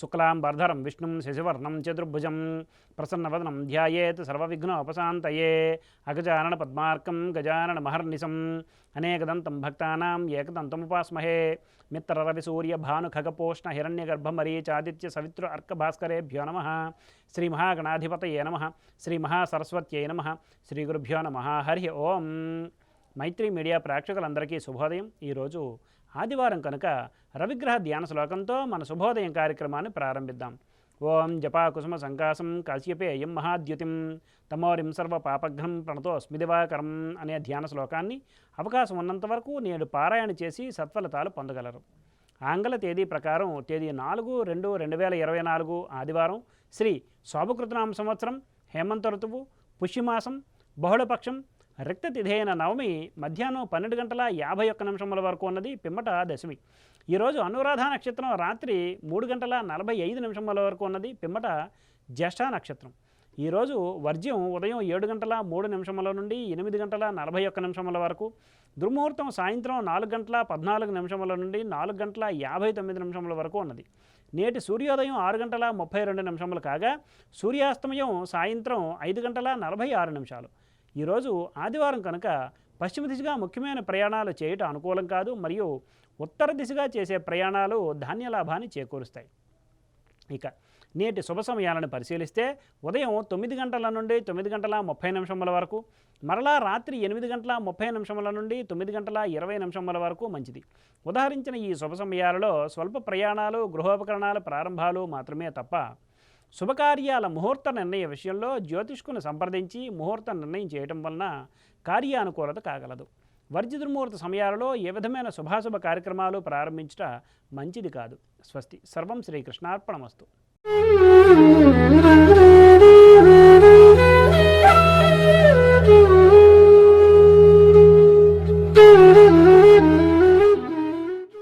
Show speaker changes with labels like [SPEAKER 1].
[SPEAKER 1] శుక్లాంబర్ధరం విష్ణుం శశివర్ణం చతుర్భుజం ప్రసన్నవదనం ధ్యాయేత్ సర్వవిఘ్నోపశాంతయే అగజానన పద్మార్కం గజానన మహర్నిశం అనేకదంతం భక్తానాం ఏకదంతముపాస్మహే మిత్రరవిసూర్యభానుఖగపోష్ణ హిరణ్యగర్భమరీచాదిత్య సవితృ అర్కభాస్కరేభ్యో నమః శ్రీమహాగణాధిపతయే నమః శ్రీమహాసరస్వత్యై నమః శ్రీగురుభ్యో నమః హరి ఓం. మైత్రి మీడియా ప్రేక్షకులందరికీ శుభోదయం. ఈరోజు ఆదివారం కనుక రవిగ్రహ ధ్యాన శ్లోకంతో మన శుభోదయం కార్యక్రమాన్ని ప్రారంభిద్దాం. ఓం జపాకుసుమ సంకాసం కాశ్యపేయం మహాద్యుతిం తమోరిం సర్వ పాపఘ్నం ప్రణతోస్మి దివాకరం అనే ధ్యాన శ్లోకాన్ని అవకాశం ఉన్నంత వరకు నేడు పారాయణ చేసి సత్ఫలితాలు పొందగలరు. ఆంగ్ల తేదీ ప్రకారం తేదీ 4/2/2024 ఆదివారం, శ్రీ శోభకృతనామ సంవత్సరం, హేమంత ఋతువు, పుష్యమాసం, బహుళపక్షం, రిక్త తిథి అయిన నవమి మధ్యాహ్నం 12:51 వరకు ఉన్నది పిమ్మట దశమి. ఈరోజు అనురాధ నక్షత్రం రాత్రి 3:45 వరకు ఉన్నది పిమ్మట జ్యేష్ఠ నక్షత్రం. ఈరోజు వర్జ్యం ఉదయం 7:03 నుండి 8:41 వరకు, దుర్ముహూర్తం సాయంత్రం 4:14 నుండి 4:59 వరకు ఉన్నది. నేటి సూర్యోదయం 6:32 కాగా సూర్యాస్తమయం సాయంత్రం 5:46. ఈరోజు ఆదివారం కనుక పశ్చిమ దిశగా ముఖ్యమైన ప్రయాణాలు చేయటం అనుకూలం కాదు, మరియు ఉత్తర దిశగా చేసే ప్రయాణాలు ధాన్యలాభాన్ని చేకూరుస్తాయి. ఇక నేటి శుభ సమయాలను పరిశీలిస్తే ఉదయం 9 గంటల నుండి 9:30 వరకు, మరలా రాత్రి 8:30 నుండి 9:20 వరకు మంచిది. ఉదాహరించిన ఈ శుభ సమయాలలో స్వల్ప ప్రయాణాలు, గృహోపకరణాల ప్రారంభాలు మాత్రమే తప్ప శుభకార్యాల ముహూర్త నిర్ణయ విషయంలో జ్యోతిష్కుని సంప్రదించి ముహూర్త నిర్ణయం చేయటం వలన కార్యానుకూలత కాగలదు. వర్జ్య దుర్ముహూర్త సమయాలలో ఏ విధమైన శుభాశుభ కార్యక్రమాలు ప్రారంభించట మంచిది కాదు. స్వస్తి. సర్వం శ్రీకృష్ణార్పణమస్తు.